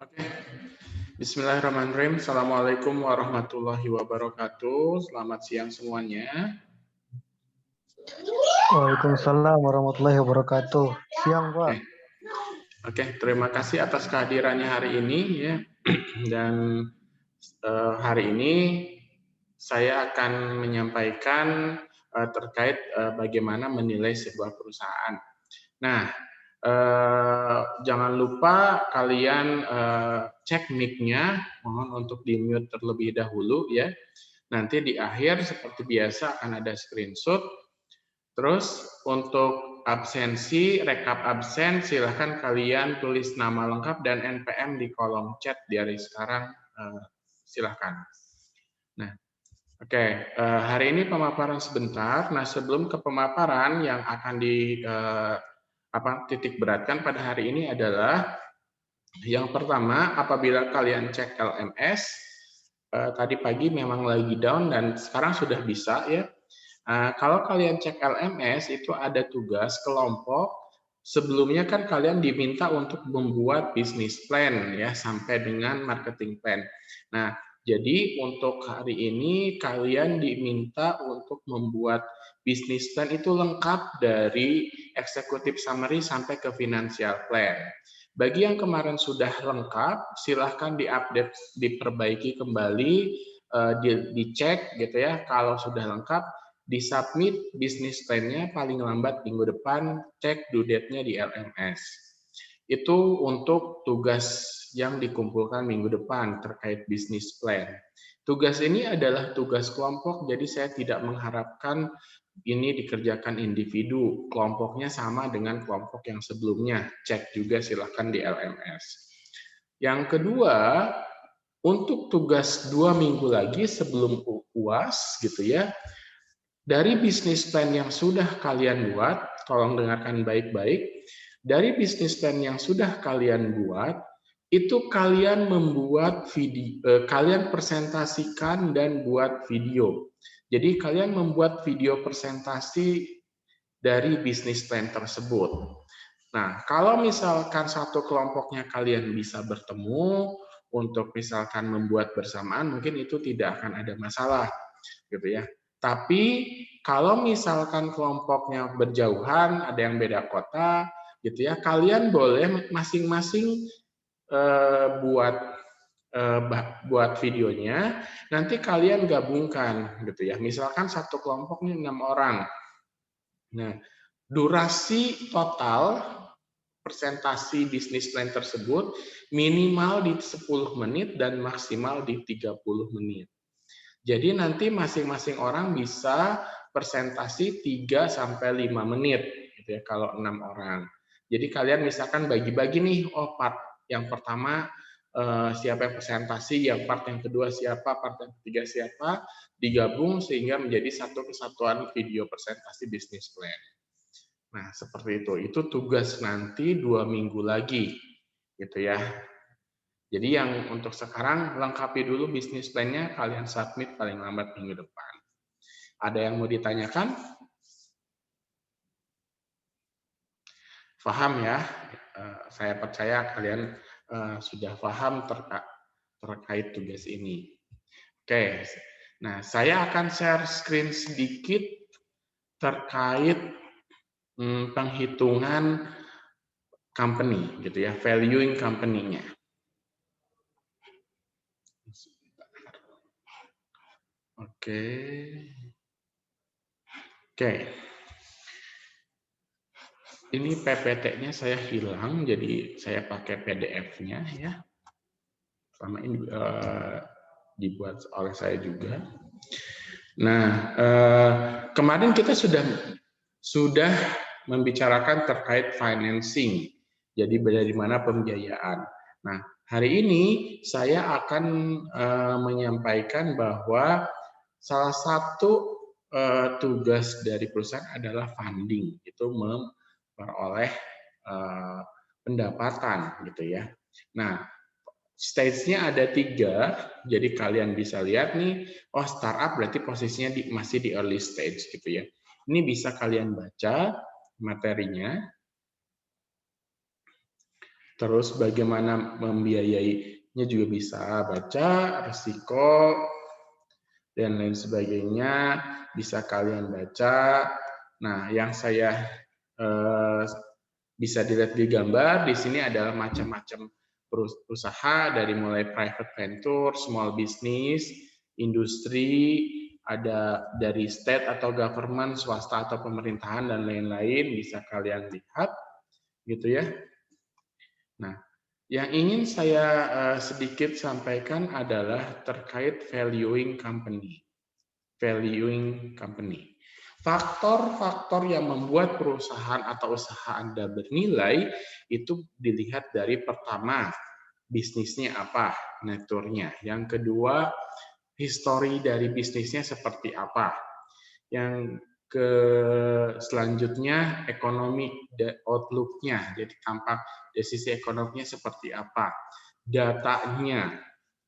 Oke, Bismillahirrahmanirrahim. Assalamualaikum warahmatullahi wabarakatuh. Selamat siang semuanya. Waalaikumsalam warahmatullahi wabarakatuh. Siang, Pak. Oke, terima kasih atas kehadirannya hari ini ya. Dan hari ini saya akan menyampaikan terkait bagaimana menilai sebuah perusahaan. Nah, jangan lupa kalian cek mic-nya, mohon untuk di-mute terlebih dahulu ya. Nanti di akhir seperti biasa akan ada screenshot. Terus untuk absensi, rekap absen, silahkan kalian tulis nama lengkap dan NPM di kolom chat dari sekarang. Silahkan. Nah, oke. Hari ini pemaparan sebentar. Nah, sebelum ke pemaparan yang akan titik beratkan pada hari ini adalah yang pertama, apabila kalian cek LMS, tadi pagi memang lagi down dan sekarang sudah bisa ya. Kalau kalian cek LMS itu ada tugas kelompok. Sebelumnya kan kalian diminta untuk membuat bisnis plan ya sampai dengan marketing plan. Nah, jadi untuk hari ini kalian diminta untuk membuat bisnis plan itu lengkap dari executive summary sampai ke financial plan. Bagi yang kemarin sudah lengkap, silahkan diupdate, diperbaiki kembali, dicek gitu ya. Kalau sudah lengkap, disubmit bisnis plan-nya paling lambat minggu depan, cek due date-nya di LMS. Itu untuk tugas yang dikumpulkan minggu depan terkait bisnis plan. Tugas ini adalah tugas kelompok, jadi saya tidak mengharapkan ini dikerjakan individu. Kelompoknya sama dengan kelompok yang sebelumnya. Cek juga silahkan di LMS. Yang kedua, untuk tugas 2 minggu lagi sebelum UAS gitu ya, dari bisnis plan yang sudah kalian buat, tolong dengarkan baik-baik. Dari bisnis plan yang sudah kalian buat, itu kalian membuat video, kalian presentasikan dan buat video. Jadi kalian membuat video presentasi dari bisnis plan tersebut. Nah, kalau misalkan satu kelompoknya kalian bisa bertemu untuk misalkan membuat bersamaan, mungkin itu tidak akan ada masalah, gitu ya. Tapi kalau misalkan kelompoknya berjauhan, ada yang beda kota, gitu ya, kalian boleh masing-masing buat videonya, nanti kalian gabungkan, gitu ya. Misalkan satu kelompoknya 6 orang. Nah, durasi total presentasi bisnis plan tersebut minimal di 10 menit dan maksimal di 30 menit. Jadi nanti masing-masing orang bisa presentasi 3 sampai 5 menit gitu ya kalau 6 orang. Jadi kalian misalkan bagi-bagi nih, oh part yang pertama siapa yang presentasi, yang part yang kedua siapa, part yang ketiga siapa, digabung sehingga menjadi satu kesatuan video presentasi bisnis plan. Nah, seperti itu. Itu tugas nanti 2 minggu lagi gitu ya. Jadi yang untuk sekarang lengkapi dulu bisnis plan-nya, kalian submit paling lambat minggu depan. Ada yang mau ditanyakan? Paham ya? Saya percaya kalian sudah paham terkait tugas ini. Oke, nah saya akan share screen sedikit terkait penghitungan company, gitu ya, valuing company-nya. Oke. Ini PPT-nya saya hilang, jadi saya pakai PDF-nya ya. Selama ini dibuat oleh saya juga. Nah, kemarin kita sudah membicarakan terkait financing. Jadi dari mana pembiayaan. Nah, hari ini saya akan menyampaikan bahwa salah satu tugas dari perusahaan adalah funding, itu memperoleh pendapatan gitu ya. Nah, stage-nya ada 3, jadi kalian bisa lihat nih, oh startup berarti posisinya masih di early stage gitu ya. Ini bisa kalian baca materinya. Terus bagaimana membiayainya juga bisa baca, risiko, dan lain sebagainya bisa kalian baca. Nah, yang saya bisa dilihat di gambar di sini adalah macam-macam usaha dari mulai private venture, small business, industri, ada dari state atau government, swasta atau pemerintahan dan lain-lain bisa kalian lihat gitu ya. Nah, yang ingin saya sedikit sampaikan adalah terkait valuing company. Valuing company. Faktor-faktor yang membuat perusahaan atau usaha Anda bernilai itu dilihat dari pertama, bisnisnya apa, naturnya. Yang kedua, histori dari bisnisnya seperti apa. Yang selanjutnya ekonomi outlook-nya, jadi tampak dari sisi ekonominya seperti apa, datanya,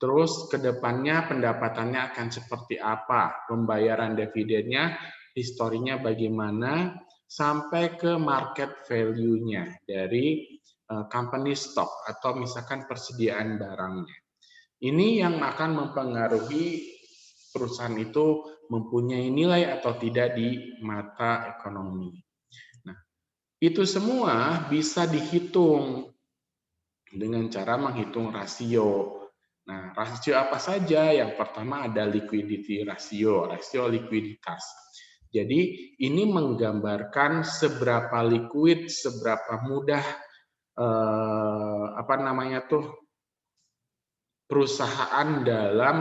terus ke depannya pendapatannya akan seperti apa, pembayaran dividennya, historinya bagaimana, sampai ke market value-nya dari company stock atau misalkan persediaan barangnya. Ini yang akan mempengaruhi perusahaan itu mempunyai nilai atau tidak di mata ekonomi. Nah, itu semua bisa dihitung dengan cara menghitung rasio. Nah, rasio apa saja? Yang pertama ada liquidity ratio, rasio likuiditas. Jadi ini menggambarkan seberapa liquid, seberapa mudah perusahaan dalam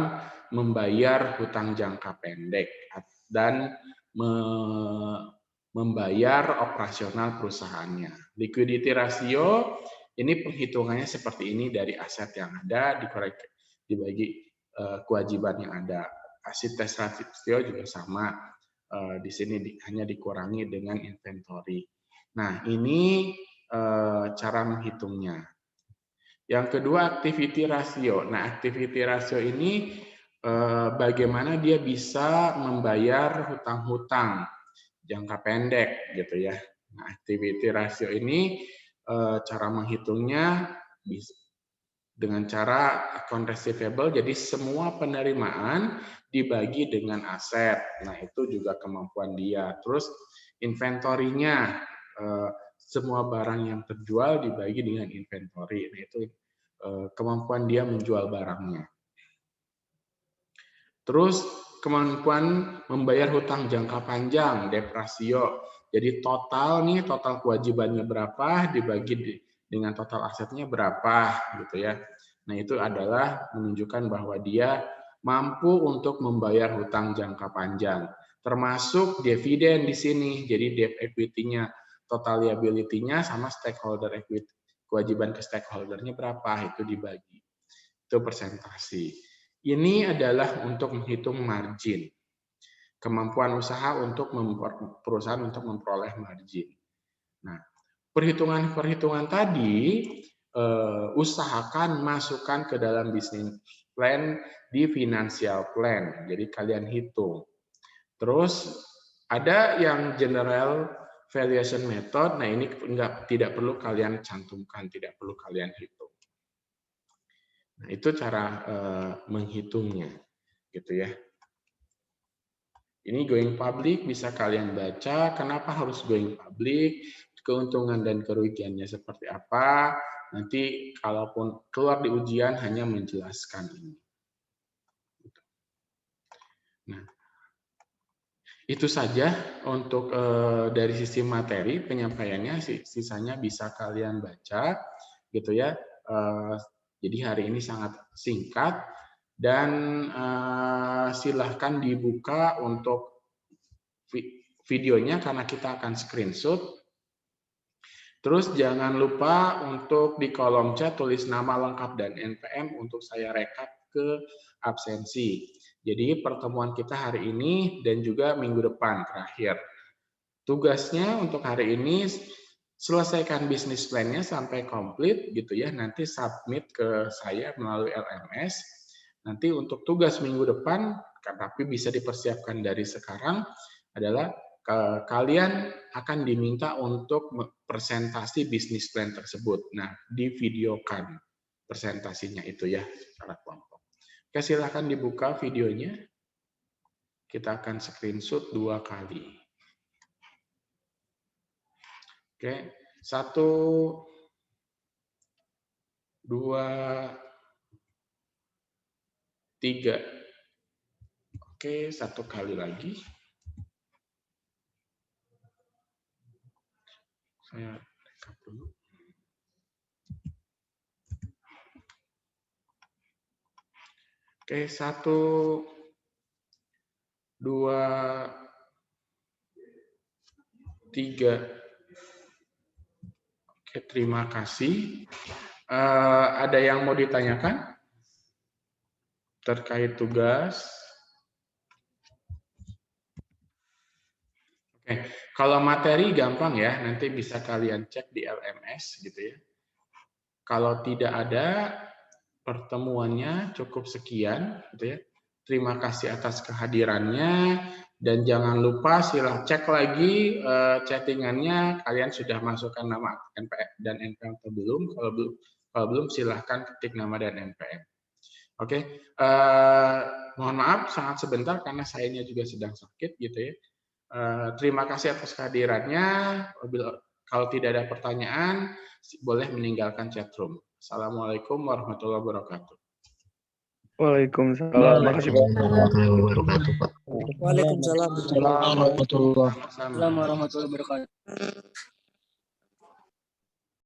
membayar hutang jangka pendek dan membayar operasional perusahaannya. Liquidity ratio ini perhitungannya seperti ini dari aset yang ada dibagi kewajiban yang ada. Aset test ratio juga sama, di sini hanya dikurangi dengan inventory. Nah, ini cara menghitungnya. Yang kedua, activity ratio. Nah, activity ratio ini bagaimana dia bisa membayar hutang-hutang jangka pendek gitu ya. Nah, activity ratio ini cara menghitungnya dengan cara account receivable, jadi semua penerimaan dibagi dengan aset. Nah, itu juga kemampuan dia. Terus inventorinya, semua barang yang terjual dibagi dengan inventory. Nah, itu kemampuan dia menjual barangnya. Terus kemampuan membayar hutang jangka panjang, debt ratio. Jadi total kewajibannya berapa dibagi dengan total asetnya berapa gitu ya. Nah, itu adalah menunjukkan bahwa dia mampu untuk membayar hutang jangka panjang. Termasuk dividen di sini. Jadi debt equity-nya, total liability-nya sama stakeholder equity. Kewajiban ke stakeholder-nya berapa itu dibagi. Itu persentase. Ini adalah untuk menghitung margin. Kemampuan usaha untuk perusahaan untuk memperoleh margin. Nah, perhitungan-perhitungan tadi usahakan masukkan ke dalam business plan di financial plan. Jadi kalian hitung. Terus ada yang general valuation method. Nah, ini tidak perlu kalian cantumkan, tidak perlu kalian hitung. Nah, itu cara menghitungnya, gitu ya. Ini going public bisa kalian baca. Kenapa harus going public? Keuntungan dan kerugiannya seperti apa? Nanti kalaupun keluar di ujian hanya menjelaskan ini. Nah, itu saja untuk dari sisi materi penyampaiannya. Sisanya bisa kalian baca, gitu ya. Jadi hari ini sangat singkat. Dan silahkan dibuka untuk videonya karena kita akan screenshot. Terus jangan lupa untuk di kolom chat tulis nama lengkap dan NPM untuk saya rekap ke absensi. Jadi pertemuan kita hari ini dan juga minggu depan terakhir. Tugasnya untuk hari ini selesaikan bisnis plan-nya sampai komplit gitu ya. Nanti submit ke saya melalui LMS. Nanti untuk tugas minggu depan, tapi bisa dipersiapkan dari sekarang, adalah kalian akan diminta untuk presentasi bisnis plan tersebut. Nah, divideokan presentasinya itu ya secara kelompok. Oke, silahkan dibuka videonya. Kita akan screenshot 2 kali. Oke, 1, 2, 3. Oke, 1 kali lagi. Saya rekap dulu. Oke, 1, 2, 3. Oke, terima kasih. Ada yang mau ditanyakan terkait tugas? Oke, kalau materi gampang ya, nanti bisa kalian cek di LMS gitu ya. Kalau tidak ada, pertemuannya cukup sekian gitu ya. Terima kasih atas kehadirannya dan jangan lupa cek lagi chattingannya, kalian sudah masukkan nama NPM dan NPM atau belum. Kalau belum silahkan ketik nama dan NPM. Oke, mohon maaf sangat sebentar karena sayanya juga sedang sakit gitu ya. Terima kasih atas kehadirannya. Kalau tidak ada pertanyaan, boleh meninggalkan chat room. Assalamualaikum warahmatullahi wabarakatuh. Waalaikumsalam. Makasih Pak. Waalaikumsalam warahmatullahi wabarakatuh. Sama-sama. Warahmatullahi wabarakatuh.